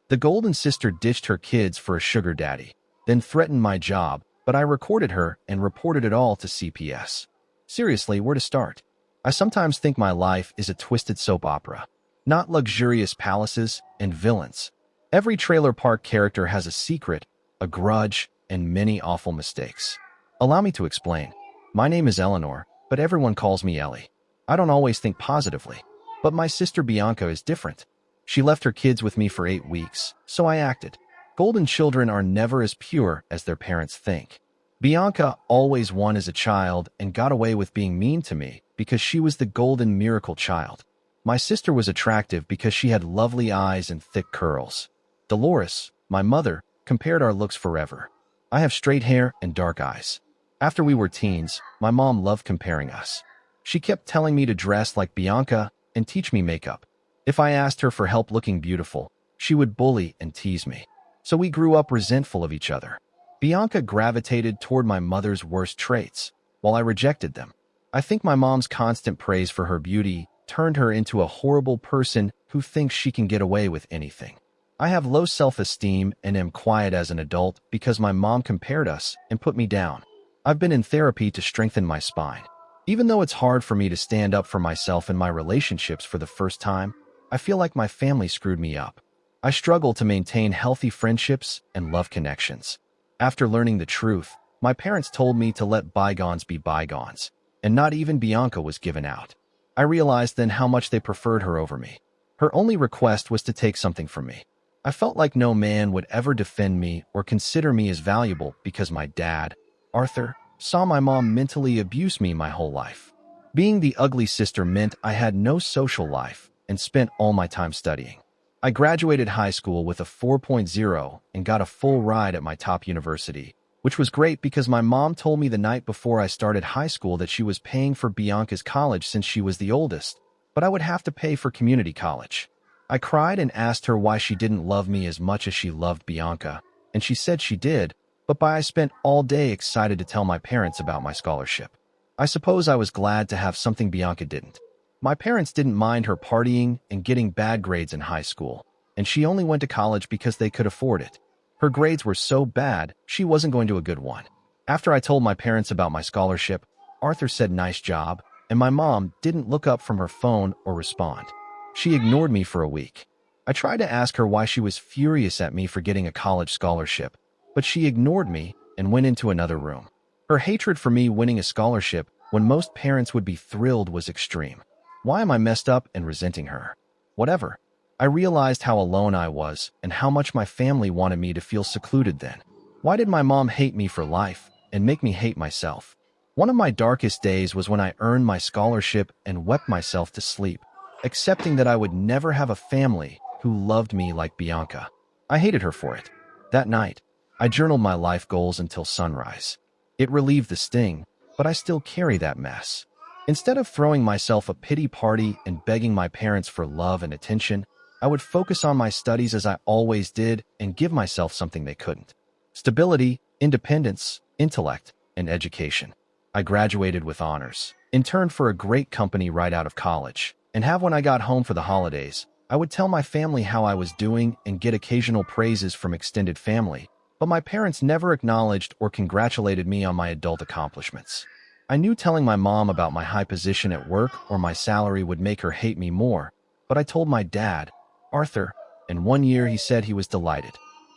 The golden sister ditched her kids for a sugar daddy, then threatened my job, but I recorded her and reported it all to CPS. Seriously, where to start? I sometimes think my life is a twisted soap opera, not luxurious palaces and villains. Every trailer park character has a secret, a grudge, and many awful mistakes. Allow me to explain. My name is Eleanor, but everyone calls me Ellie. I don't always think positively, but my sister Bianca is different. She left her kids with me for 8 weeks, so I acted. Golden children are never as pure as their parents think. Bianca always won as a child and got away with being mean to me because she was the golden miracle child. My sister was attractive because she had lovely eyes and thick curls. Dolores, my mother, compared our looks forever. I have straight hair and dark eyes. After we were teens, my mom loved comparing us. She kept telling me to dress like Bianca and teach me makeup. If I asked her for help looking beautiful, she would bully and tease me. So we grew up resentful of each other. Bianca gravitated toward my mother's worst traits, while I rejected them. I think my mom's constant praise for her beauty turned her into a horrible person who thinks she can get away with anything. I have low self-esteem and am quiet as an adult because my mom compared us and put me down. I've been in therapy to strengthen my spine. Even though it's hard for me to stand up for myself in my relationships for the first time, I feel like my family screwed me up. I struggle to maintain healthy friendships and love connections. After learning the truth, my parents told me to let bygones be bygones, and not even Bianca was given out. I realized then how much they preferred her over me. Her only request was to take something from me. I felt like no man would ever defend me or consider me as valuable because my dad, Arthur, saw my mom mentally abuse me my whole life. Being the ugly sister meant I had no social life and spent all my time studying. I graduated high school with a 4.0 and got a full ride at my top university, which was great because my mom told me the night before I started high school that she was paying for Bianca's college since she was the oldest, but I would have to pay for community college. I cried and asked her why she didn't love me as much as she loved Bianca, and she said she did, but I spent all day excited to tell my parents about my scholarship. I suppose I was glad to have something Bianca didn't. My parents didn't mind her partying and getting bad grades in high school, and she only went to college because they could afford it. Her grades were so bad, she wasn't going to a good one. After I told my parents about my scholarship, Arthur said nice job, and my mom didn't look up from her phone or respond. She ignored me for a week. I tried to ask her why she was furious at me for getting a college scholarship, but she ignored me and went into another room. Her hatred for me winning a scholarship when most parents would be thrilled was extreme. Why am I messed up and resenting her? Whatever. I realized how alone I was and how much my family wanted me to feel secluded then. Why did my mom hate me for life and make me hate myself? One of my darkest days was when I earned my scholarship and wept myself to sleep, accepting that I would never have a family who loved me like Bianca. I hated her for it. That night, I journaled my life goals until sunrise. It relieved the sting, but I still carry that mess. Instead of throwing myself a pity party and begging my parents for love and attention, I would focus on my studies as I always did and give myself something they couldn't. Stability, independence, intellect, and education. I graduated with honors, interned for a great company right out of college, and when I got home for the holidays, I would tell my family how I was doing and get occasional praises from extended family, but my parents never acknowledged or congratulated me on my adult accomplishments. I knew telling my mom about my high position at work or my salary would make her hate me more, but I told my dad, Arthur, and one year he said he was delighted.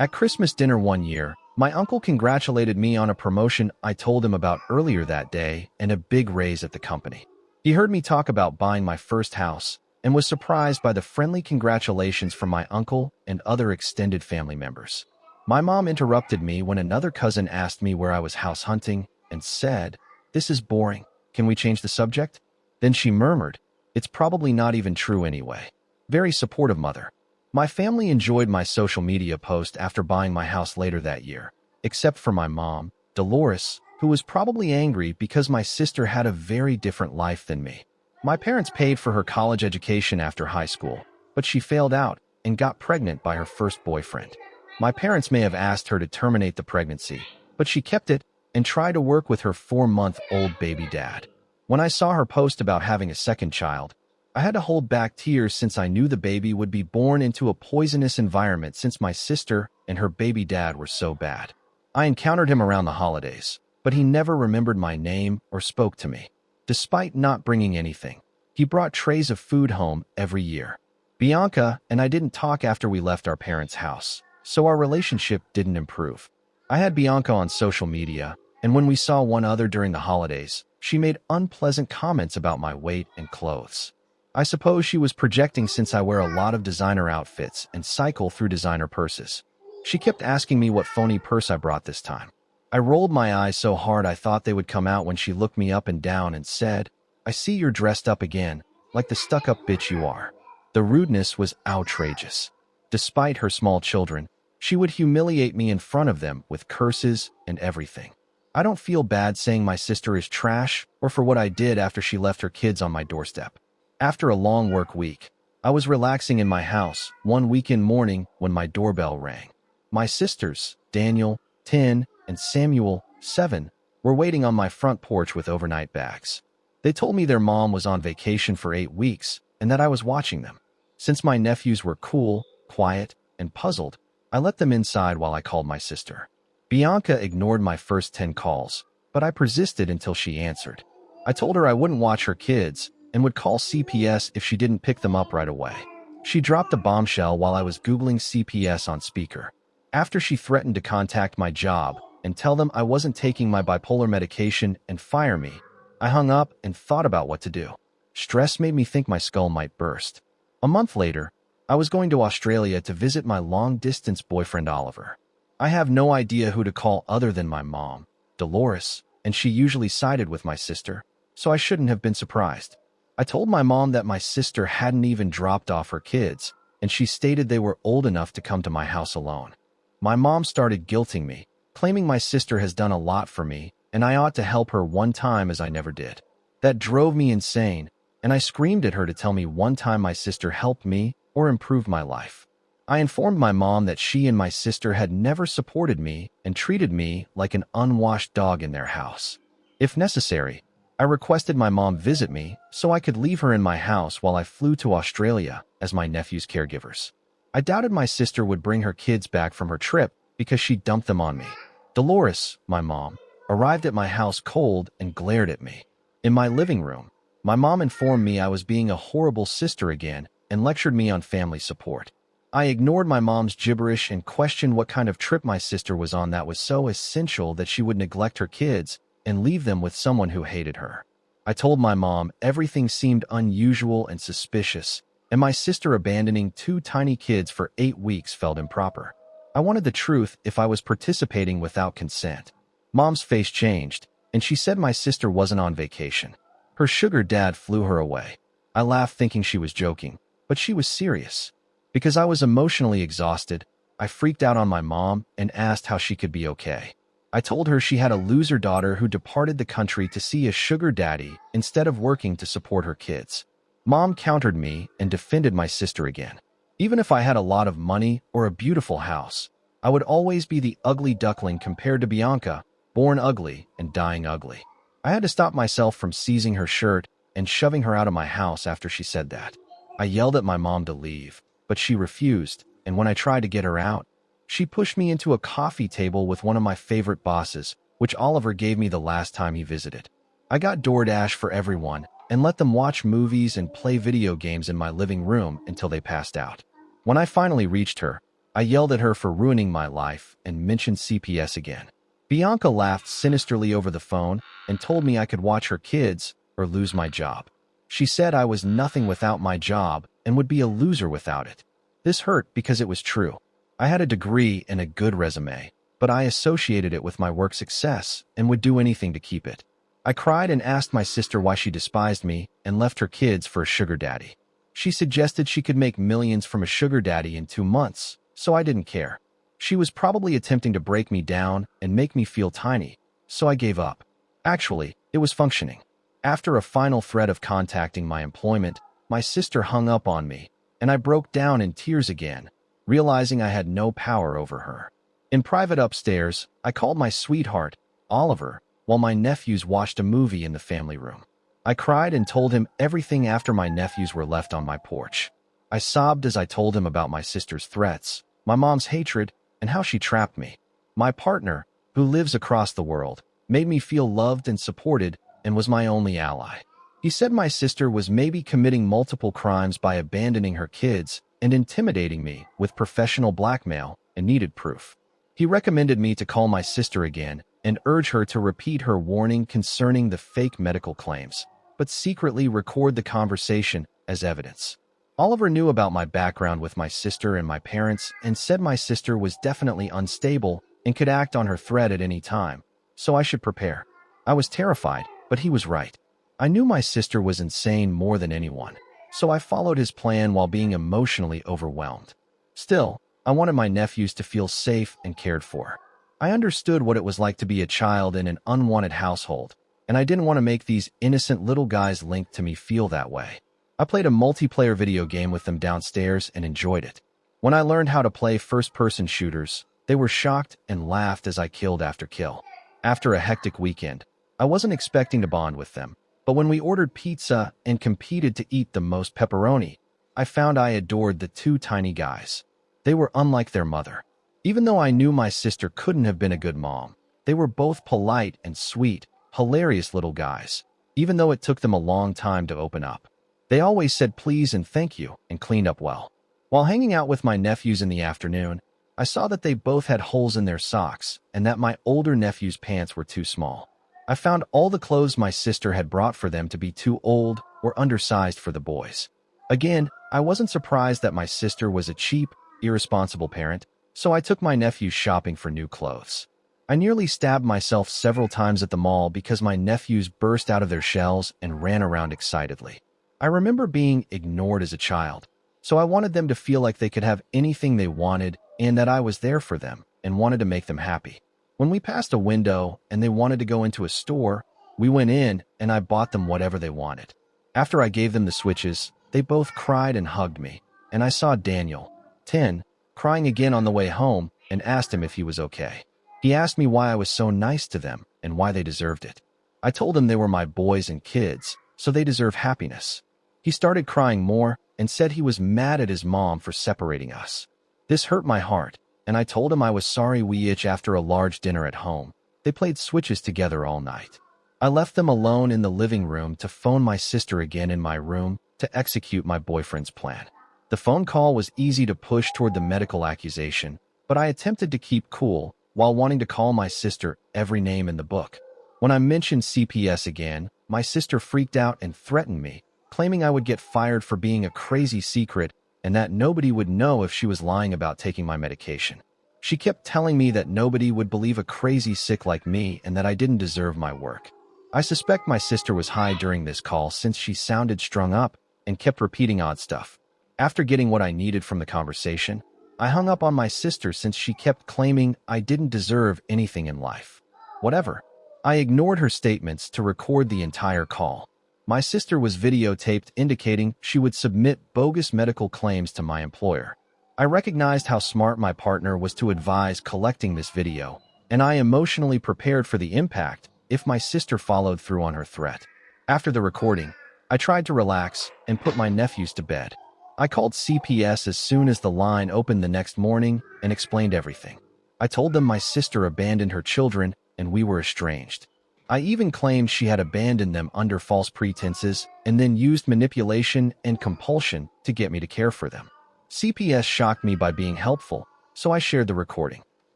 At Christmas dinner one year, my uncle congratulated me on a promotion I told him about earlier that day and a big raise at the company. He heard me talk about buying my first house and was surprised by the friendly congratulations from my uncle and other extended family members. My mom interrupted me when another cousin asked me where I was house hunting and said, "This is boring. Can we change the subject?" Then she murmured, "It's probably not even true anyway." Very supportive mother. My family enjoyed my social media post after buying my house later that year, except for my mom, Dolores, who was probably angry because my sister had a very different life than me. My parents paid for her college education after high school, but she failed out and got pregnant by her first boyfriend. My parents may have asked her to terminate the pregnancy, but she kept it and tried to work with her 4-month-old baby dad. When I saw her post about having a second child, I had to hold back tears since I knew the baby would be born into a poisonous environment since my sister and her baby dad were so bad. I encountered him around the holidays, but he never remembered my name or spoke to me. Despite not bringing anything, he brought trays of food home every year. Bianca and I didn't talk after we left our parents' house, so our relationship didn't improve. I had Bianca on social media, and when we saw one another during the holidays, she made unpleasant comments about my weight and clothes. I suppose she was projecting since I wear a lot of designer outfits and cycle through designer purses. She kept asking me what phony purse I brought this time. I rolled my eyes so hard I thought they would come out when she looked me up and down and said, "I see you're dressed up again, like the stuck-up bitch you are." The rudeness was outrageous. Despite her small children, she would humiliate me in front of them with curses and everything. I don't feel bad saying my sister is trash or for what I did after she left her kids on my doorstep. After a long work week, I was relaxing in my house one weekend morning when my doorbell rang. My sisters, Daniel, 10, and Samuel, 7, were waiting on my front porch with overnight bags. They told me their mom was on vacation for 8 weeks and that I was watching them. Since my nephews were cool, quiet, and puzzled, I let them inside while I called my sister. Bianca ignored my first 10 calls, but I persisted until she answered. I told her I wouldn't watch her kids and would call CPS if she didn't pick them up right away. She dropped a bombshell while I was Googling CPS on speaker. After she threatened to contact my job and tell them I wasn't taking my bipolar medication and fire me, I hung up and thought about what to do. Stress made me think my skull might burst. A month later, I was going to Australia to visit my long-distance boyfriend Oliver. I have no idea who to call other than my mom, Dolores, and she usually sided with my sister, so I shouldn't have been surprised. I told my mom that my sister hadn't even dropped off her kids, and she stated they were old enough to come to my house alone. My mom started guilting me, claiming my sister has done a lot for me, and I ought to help her one time as I never did. That drove me insane, and I screamed at her to tell me one time my sister helped me or improved my life. I informed my mom that she and my sister had never supported me and treated me like an unwashed dog in their house. If necessary, I requested my mom visit me so I could leave her in my house while I flew to Australia as my nephew's caregivers. I doubted my sister would bring her kids back from her trip because she dumped them on me. Dolores, my mom, arrived at my house cold and glared at me. In my living room, my mom informed me I was being a horrible sister again and lectured me on family support. I ignored my mom's gibberish and questioned what kind of trip my sister was on that was so essential that she would neglect her kids and leave them with someone who hated her. I told my mom everything seemed unusual and suspicious, and my sister abandoning 2 tiny kids for 8 weeks felt improper. I wanted the truth if I was participating without consent. Mom's face changed, and she said my sister wasn't on vacation. Her sugar dad flew her away. I laughed thinking she was joking, but she was serious. Because I was emotionally exhausted, I freaked out on my mom and asked how she could be okay. I told her she had a loser daughter who departed the country to see a sugar daddy instead of working to support her kids. Mom countered me and defended my sister again. Even if I had a lot of money or a beautiful house, I would always be the ugly duckling compared to Bianca, born ugly and dying ugly. I had to stop myself from seizing her shirt and shoving her out of my house after she said that. I yelled at my mom to leave, but she refused, and when I tried to get her out, she pushed me into a coffee table with one of my favorite bosses, which Oliver gave me the last time he visited. I got DoorDash for everyone and let them watch movies and play video games in my living room until they passed out. When I finally reached her, I yelled at her for ruining my life and mentioned CPS again. Bianca laughed sinisterly over the phone and told me I could watch her kids or lose my job. She said I was nothing without my job and would be a loser without it. This hurt because it was true. I had a degree and a good resume, but I associated it with my work success and would do anything to keep it. I cried and asked my sister why she despised me and left her kids for a sugar daddy. She suggested she could make millions from a sugar daddy in 2 months, so I didn't care. She was probably attempting to break me down and make me feel tiny, so I gave up. Actually, it was functioning. After a final threat of contacting my employment, my sister hung up on me, and I broke down in tears again, realizing I had no power over her. In private upstairs, I called my sweetheart, Oliver, while my nephews watched a movie in the family room. I cried and told him everything after my nephews were left on my porch. I sobbed as I told him about my sister's threats, my mom's hatred, and how she trapped me. My partner, who lives across the world, made me feel loved and supported and was my only ally. He said my sister was maybe committing multiple crimes by abandoning her kids and intimidating me with professional blackmail and needed proof. He recommended me to call my sister again and urge her to repeat her warning concerning the fake medical claims, but secretly record the conversation as evidence. Oliver knew about my background with my sister and my parents and said my sister was definitely unstable and could act on her threat at any time, so I should prepare. I was terrified, but he was right. I knew my sister was insane more than anyone, so I followed his plan while being emotionally overwhelmed. Still, I wanted my nephews to feel safe and cared for. I understood what it was like to be a child in an unwanted household, and I didn't want to make these innocent little guys linked to me feel that way. I played a multiplayer video game with them downstairs and enjoyed it. When I learned how to play first-person shooters, they were shocked and laughed as I killed after kill. After a hectic weekend, I wasn't expecting to bond with them, but when we ordered pizza and competed to eat the most pepperoni, I found I adored the two tiny guys. They were unlike their mother. Even though I knew my sister couldn't have been a good mom, they were both polite and sweet, hilarious little guys, even though it took them a long time to open up. They always said please and thank you and cleaned up well. While hanging out with my nephews in the afternoon, I saw that they both had holes in their socks and that my older nephew's pants were too small. I found all the clothes my sister had brought for them to be too old or undersized for the boys. Again, I wasn't surprised that my sister was a cheap, irresponsible parent, so I took my nephews shopping for new clothes. I nearly stabbed myself several times at the mall because my nephews burst out of their shells and ran around excitedly. I remember being ignored as a child, so I wanted them to feel like they could have anything they wanted and that I was there for them and wanted to make them happy. When we passed a window and they wanted to go into a store, we went in and I bought them whatever they wanted. After I gave them the Switches, they both cried and hugged me, and I saw Daniel, 10, crying again on the way home and asked him if he was okay. He asked me why I was so nice to them and why they deserved it. I told him they were my boys and kids, so they deserve happiness. He started crying more and said he was mad at his mom for separating us. This hurt my heart, and I told him I was sorry we each after a large dinner at home. They played Switches together all night. I left them alone in the living room to phone my sister again in my room to execute my boyfriend's plan. The phone call was easy to push toward the medical accusation, but I attempted to keep cool while wanting to call my sister every name in the book. When I mentioned CPS again, my sister freaked out and threatened me, claiming I would get fired for being a crazy secret and that nobody would know if she was lying about taking my medication. She kept telling me that nobody would believe a crazy sick like me and that I didn't deserve my work. I suspect my sister was high during this call since she sounded strung up and kept repeating odd stuff. After getting what I needed from the conversation, I hung up on my sister since she kept claiming I didn't deserve anything in life. Whatever. I ignored her statements to record the entire call. My sister was videotaped indicating she would submit bogus medical claims to my employer. I recognized how smart my partner was to advise collecting this video, and I emotionally prepared for the impact if my sister followed through on her threat. After the recording, I tried to relax and put my nephews to bed. I called CPS as soon as the line opened the next morning and explained everything. I told them my sister abandoned her children and we were estranged. I even claimed she had abandoned them under false pretenses and then used manipulation and compulsion to get me to care for them. CPS shocked me by being helpful, so I shared the recording.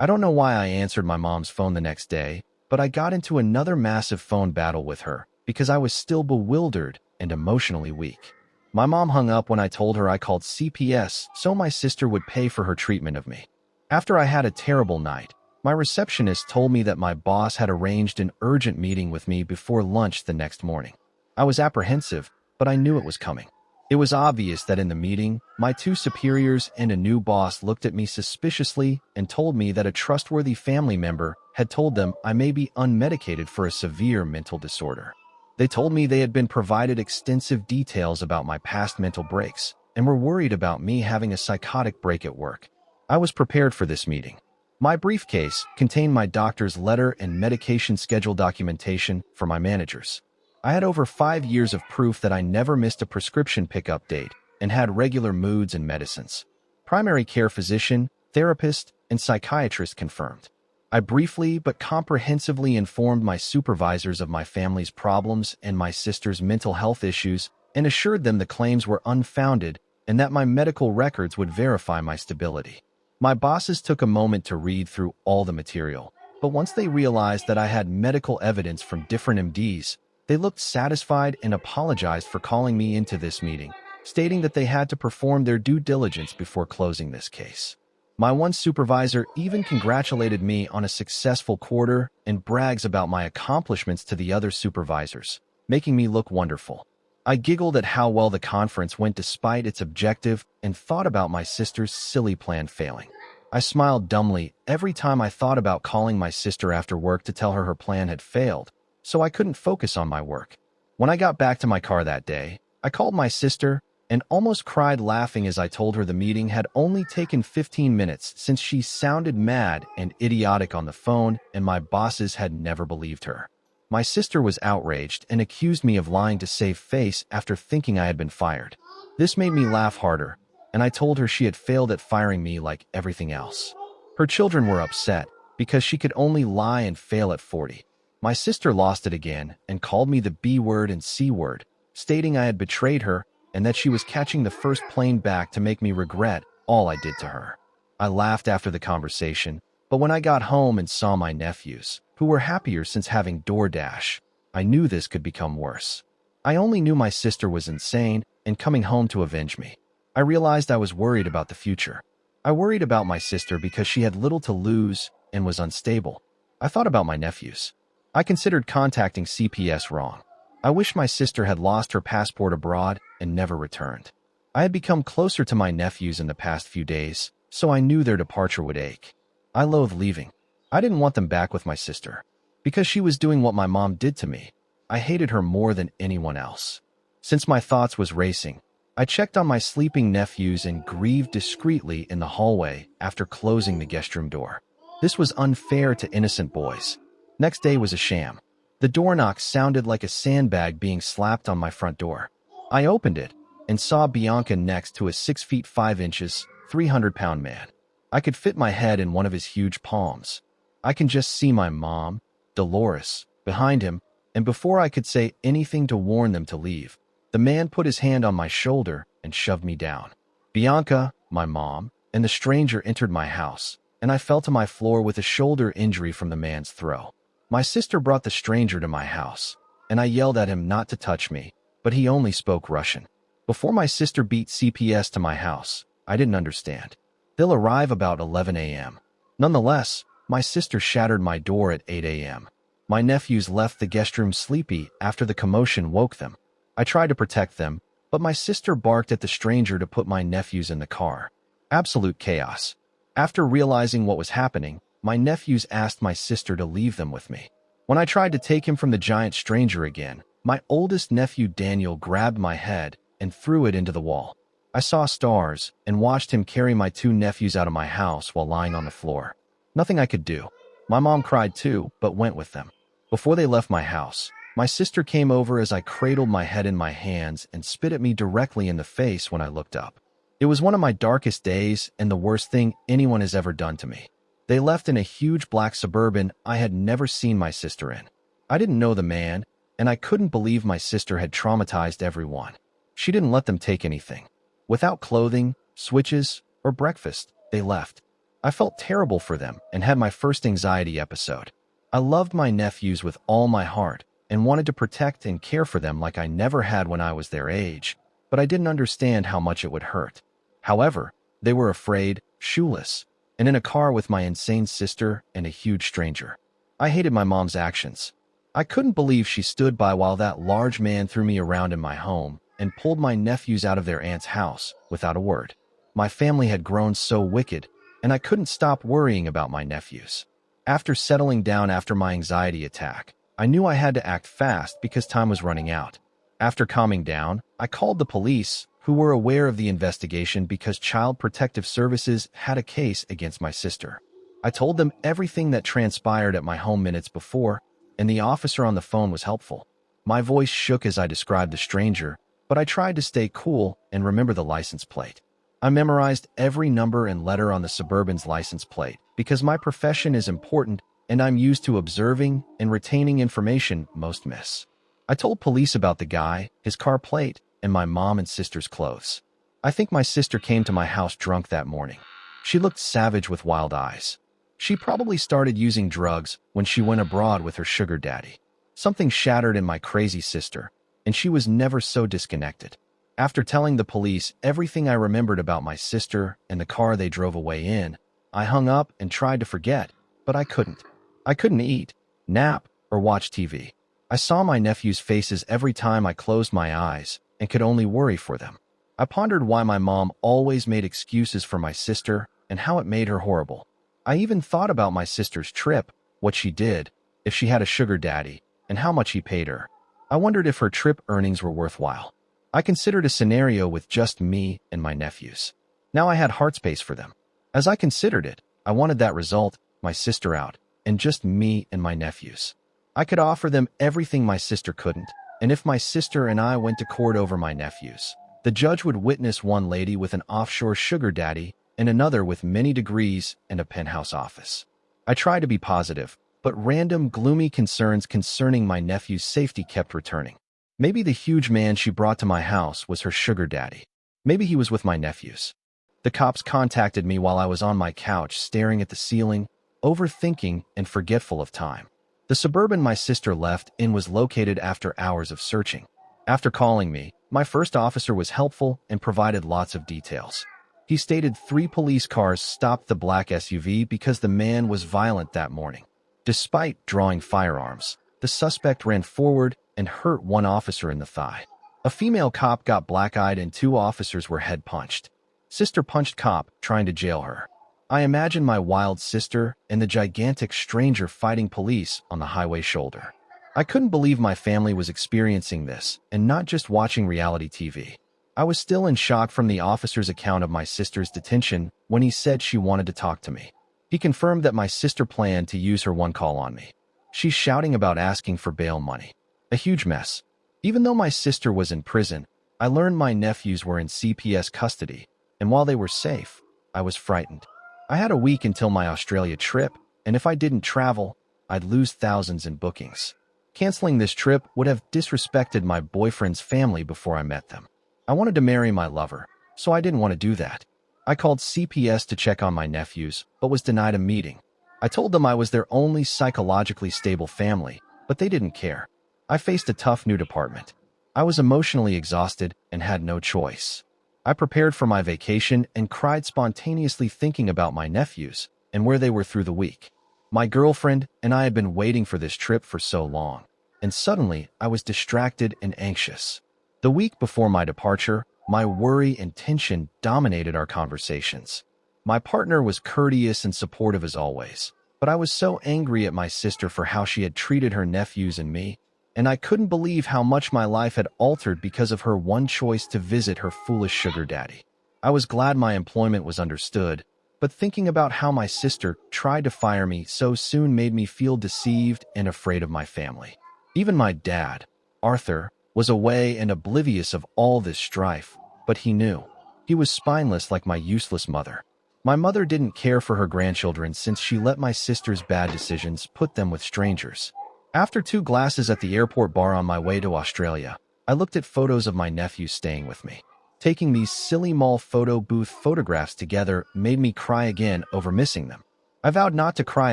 I don't know why I answered my mom's phone the next day, but I got into another massive phone battle with her because I was still bewildered and emotionally weak. My mom hung up when I told her I called CPS so my sister would pay for her treatment of me. After I had a terrible night, my receptionist told me that my boss had arranged an urgent meeting with me before lunch the next morning. I was apprehensive, but I knew it was coming. It was obvious that in the meeting, my two superiors and a new boss looked at me suspiciously and told me that a trustworthy family member had told them I may be unmedicated for a severe mental disorder. They told me they had been provided extensive details about my past mental breaks and were worried about me having a psychotic break at work. I was prepared for this meeting. My briefcase contained my doctor's letter and medication schedule documentation for my managers. I had over 5 years of proof that I never missed a prescription pickup date and had regular moods and medicines. Primary care physician, therapist, and psychiatrist confirmed. I briefly but comprehensively informed my supervisors of my family's problems and my sister's mental health issues and assured them the claims were unfounded and that my medical records would verify my stability. My bosses took a moment to read through all the material, but once they realized that I had medical evidence from different MDs, they looked satisfied and apologized for calling me into this meeting, stating that they had to perform their due diligence before closing this case. My one supervisor even congratulated me on a successful quarter and brags about my accomplishments to the other supervisors, making me look wonderful. I giggled at how well the conference went despite its objective and thought about my sister's silly plan failing. I smiled dumbly every time I thought about calling my sister after work to tell her her plan had failed, so I couldn't focus on my work. When I got back to my car that day, I called my sister and almost cried laughing as I told her the meeting had only taken 15 minutes since she sounded mad and idiotic on the phone and my bosses had never believed her. My sister was outraged and accused me of lying to save face after thinking I had been fired. This made me laugh harder, and I told her she had failed at firing me like everything else. Her children were upset because she could only lie and fail at 40. My sister lost it again and called me the B word and C word, stating I had betrayed her and that she was catching the first plane back to make me regret all I did to her. I laughed after the conversation, but when I got home and saw my nephews, who were happier since having DoorDash, I knew this could become worse. I only knew my sister was insane and coming home to avenge me. I realized I was worried about the future. I worried about my sister because she had little to lose and was unstable. I thought about my nephews. I considered contacting CPS wrong. I wish my sister had lost her passport abroad and never returned. I had become closer to my nephews in the past few days, so I knew their departure would ache. I loathed leaving. I didn't want them back with my sister. Because she was doing what my mom did to me, I hated her more than anyone else. Since my thoughts was racing, I checked on my sleeping nephews and grieved discreetly in the hallway after closing the guest room door. This was unfair to innocent boys. Next day was a sham. The door knock sounded like a sandbag being slapped on my front door. I opened it and saw Bianca next to a 6 feet 5 inches, 300-pound man. I could fit my head in one of his huge palms. I can just see my mom, Dolores, behind him, and before I could say anything to warn them to leave, the man put his hand on my shoulder and shoved me down. Bianca, my mom, and the stranger entered my house, and I fell to my floor with a shoulder injury from the man's throw. My sister brought the stranger to my house, and I yelled at him not to touch me, but he only spoke Russian. Before my sister beat CPS to my house, I didn't understand. They'll arrive about 11 a.m. Nonetheless, my sister shattered my door at 8 a.m. My nephews left the guest room sleepy after the commotion woke them. I tried to protect them, but my sister barked at the stranger to put my nephews in the car. Absolute chaos. After realizing what was happening, my nephews asked my sister to leave them with me. When I tried to take him from the giant stranger again, my oldest nephew Daniel grabbed my head and threw it into the wall. I saw stars and watched him carry my 2 nephews out of my house while lying on the floor. Nothing I could do. My mom cried too, but went with them. Before they left my house, my sister came over as I cradled my head in my hands and spit at me directly in the face when I looked up. It was one of my darkest days and the worst thing anyone has ever done to me. They left in a huge black Suburban I had never seen my sister in. I didn't know the man, and I couldn't believe my sister had traumatized everyone. She didn't let them take anything. Without clothing, switches, or breakfast, they left. I felt terrible for them and had my first anxiety episode. I loved my nephews with all my heart and wanted to protect and care for them like I never had when I was their age, but I didn't understand how much it would hurt. However, they were afraid, shoeless, and in a car with my insane sister and a huge stranger. I hated my mom's actions. I couldn't believe she stood by while that large man threw me around in my home and pulled my nephews out of their aunt's house without a word. My family had grown so wicked, and I couldn't stop worrying about my nephews. After settling down after my anxiety attack, I knew I had to act fast because time was running out. After calming down, I called the police, who were aware of the investigation because Child Protective Services had a case against my sister. I told them everything that transpired at my home minutes before, and the officer on the phone was helpful. My voice shook as I described the stranger, but I tried to stay cool and remember the license plate. I memorized every number and letter on the Suburban's license plate because my profession is important and I'm used to observing and retaining information most miss. I told police about the guy, his car plate, and my mom and sister's clothes. I think my sister came to my house drunk that morning. She looked savage with wild eyes. She probably started using drugs when she went abroad with her sugar daddy. Something shattered in my crazy sister, and she was never so disconnected. After telling the police everything I remembered about my sister and the car they drove away in, I hung up and tried to forget, but I couldn't. I couldn't eat, nap, or watch TV. I saw my nephews' faces every time I closed my eyes and could only worry for them. I pondered why my mom always made excuses for my sister and how it made her horrible. I even thought about my sister's trip, what she did, if she had a sugar daddy, and how much he paid her. I wondered if her trip earnings were worthwhile. I considered a scenario with just me and my nephews. Now I had heart space for them. As I considered it, I wanted that result, my sister out, and just me and my nephews. I could offer them everything my sister couldn't, and if my sister and I went to court over my nephews, the judge would witness one lady with an offshore sugar daddy and another with many degrees and a penthouse office. I tried to be positive, but random gloomy concerns concerning my nephew's safety kept returning. Maybe the huge man she brought to my house was her sugar daddy. Maybe he was with my nephews. The cops contacted me while I was on my couch staring at the ceiling, overthinking and forgetful of time. The Suburban my sister left in was located after hours of searching. After calling me, my first officer was helpful and provided lots of details. He stated 3 police cars stopped the black SUV because the man was violent that morning. Despite drawing firearms, the suspect ran forward and hurt one officer in the thigh. A female cop got black-eyed and 2 officers were head punched. Sister punched cop, trying to jail her. I imagine my wild sister and the gigantic stranger fighting police on the highway shoulder. I couldn't believe my family was experiencing this and not just watching reality TV. I was still in shock from the officer's account of my sister's detention when he said she wanted to talk to me. He confirmed that my sister planned to use her one call on me. She's shouting about asking for bail money. A huge mess. Even though my sister was in prison, I learned my nephews were in CPS custody, and while they were safe, I was frightened. I had a week until my Australia trip, and if I didn't travel, I'd lose thousands in bookings. Canceling this trip would have disrespected my boyfriend's family before I met them. I wanted to marry my lover, so I didn't want to do that. I called CPS to check on my nephews, but was denied a meeting. I told them I was their only psychologically stable family, but they didn't care. I faced a tough new department. I was emotionally exhausted and had no choice. I prepared for my vacation and cried spontaneously thinking about my nephews and where they were through the week. My girlfriend and I had been waiting for this trip for so long, and suddenly I was distracted and anxious. The week before my departure, my worry and tension dominated our conversations. My partner was courteous and supportive as always, but I was so angry at my sister for how she had treated her nephews and me, and I couldn't believe how much my life had altered because of her one choice to visit her foolish sugar daddy. I was glad my employment was understood, but thinking about how my sister tried to fire me so soon made me feel deceived and afraid of my family. Even my dad, Arthur, was away and oblivious of all this strife, but he knew. He was spineless like my useless mother. My mother didn't care for her grandchildren since she let my sister's bad decisions put them with strangers. After 2 glasses at the airport bar on my way to Australia, I looked at photos of my nephews staying with me. Taking these silly mall photo booth photographs together made me cry again over missing them. I vowed not to cry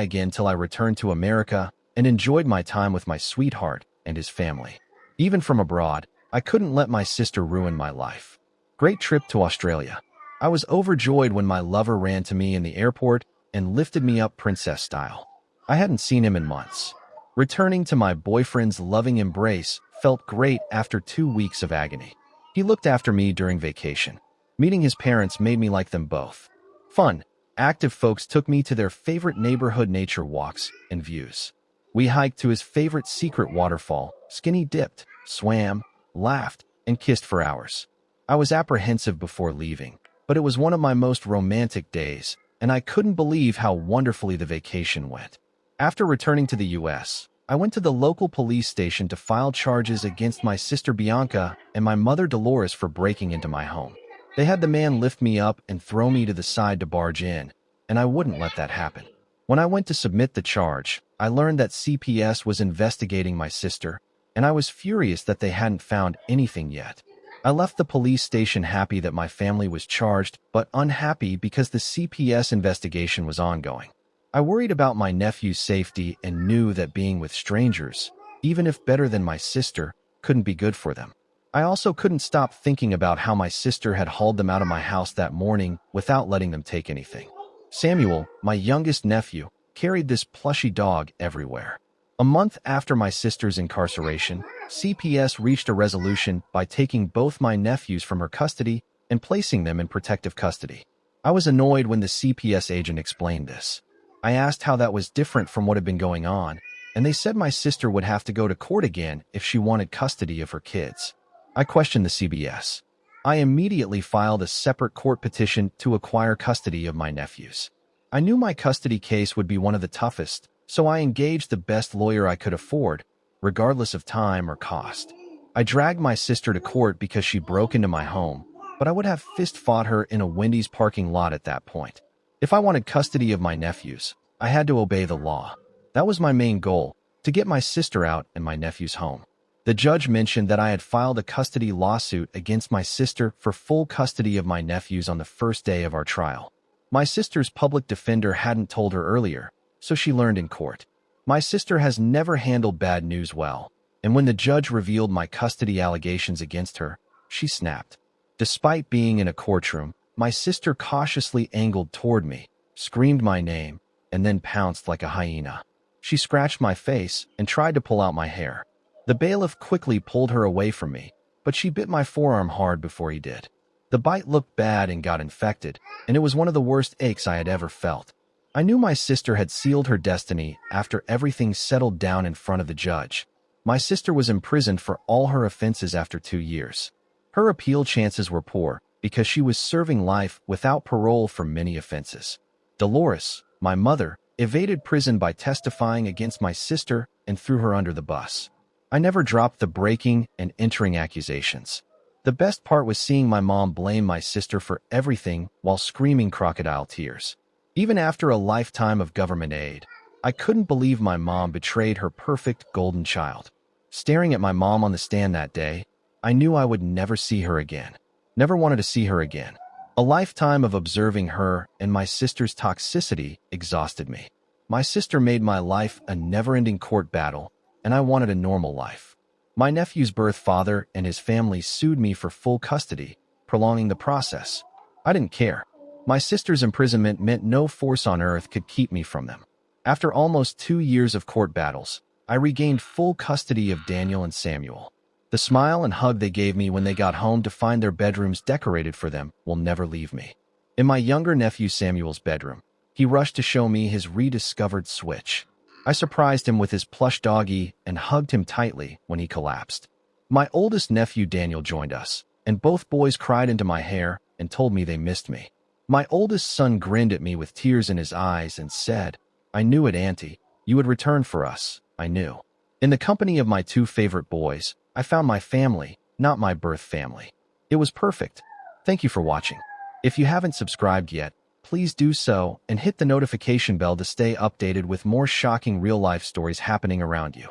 again till I returned to America and enjoyed my time with my sweetheart and his family. Even from abroad, I couldn't let my sister ruin my life. Great trip to Australia. I was overjoyed when my lover ran to me in the airport and lifted me up princess style. I hadn't seen him in months. Returning to my boyfriend's loving embrace felt great after 2 weeks of agony. He looked after me during vacation. Meeting his parents made me like them both. Fun, active folks took me to their favorite neighborhood nature walks and views. We hiked to his favorite secret waterfall, skinny dipped, swam, laughed, and kissed for hours. I was apprehensive before leaving, but it was one of my most romantic days, and I couldn't believe how wonderfully the vacation went. After returning to the U.S., I went to the local police station to file charges against my sister Bianca and my mother Dolores for breaking into my home. They had the man lift me up and throw me to the side to barge in, and I wouldn't let that happen. When I went to submit the charge, I learned that CPS was investigating my sister, and I was furious that they hadn't found anything yet. I left the police station happy that my family was charged, but unhappy because the CPS investigation was ongoing. I worried about my nephew's safety and knew that being with strangers, even if better than my sister, couldn't be good for them. I also couldn't stop thinking about how my sister had hauled them out of my house that morning without letting them take anything. Samuel, my youngest nephew, carried this plushy dog everywhere. A month after my sister's incarceration, CPS reached a resolution by taking both my nephews from her custody and placing them in protective custody. I was annoyed when the CPS agent explained this. I asked how that was different from what had been going on, and they said my sister would have to go to court again if she wanted custody of her kids. I questioned the CBS. I immediately filed a separate court petition to acquire custody of my nephews. I knew my custody case would be one of the toughest, so I engaged the best lawyer I could afford, regardless of time or cost. I dragged my sister to court because she broke into my home, but I would have fist-fought her in a Wendy's parking lot at that point. If I wanted custody of my nephews, I had to obey the law. That was my main goal, to get my sister out and my nephews home. The judge mentioned that I had filed a custody lawsuit against my sister for full custody of my nephews on the first day of our trial. My sister's public defender hadn't told her earlier, so she learned in court. My sister has never handled bad news well, and when the judge revealed my custody allegations against her, she snapped. Despite being in a courtroom, my sister cautiously angled toward me, screamed my name, and then pounced like a hyena. She scratched my face and tried to pull out my hair. The bailiff quickly pulled her away from me, but she bit my forearm hard before he did. The bite looked bad and got infected, and it was one of the worst aches I had ever felt. I knew my sister had sealed her destiny after everything settled down in front of the judge. My sister was imprisoned for all her offenses after 2 years. Her appeal chances were poor, because she was serving life without parole for many offenses. Dolores, my mother, evaded prison by testifying against my sister and threw her under the bus. I never dropped the breaking and entering accusations. The best part was seeing my mom blame my sister for everything while screaming crocodile tears. Even after a lifetime of government aid, I couldn't believe my mom betrayed her perfect golden child. Staring at my mom on the stand that day, I knew I would never see her again. Never wanted to see her again. A lifetime of observing her and my sister's toxicity exhausted me. My sister made my life a never-ending court battle, and I wanted a normal life. My nephew's birth father and his family sued me for full custody, prolonging the process. I didn't care. My sister's imprisonment meant no force on earth could keep me from them. After almost 2 years of court battles, I regained full custody of Daniel and Samuel. The smile and hug they gave me when they got home to find their bedrooms decorated for them will never leave me. In my younger nephew Samuel's bedroom, he rushed to show me his rediscovered Switch. I surprised him with his plush doggy and hugged him tightly when he collapsed. My oldest nephew Daniel joined us, and both boys cried into my hair and told me they missed me. My oldest son grinned at me with tears in his eyes and said, "I knew it, Auntie. You would return for us, I knew." In the company of my 2 favorite boys, I found my family, not my birth family. It was perfect. Thank you for watching. If you haven't subscribed yet, please do so and hit the notification bell to stay updated with more shocking real-life stories happening around you.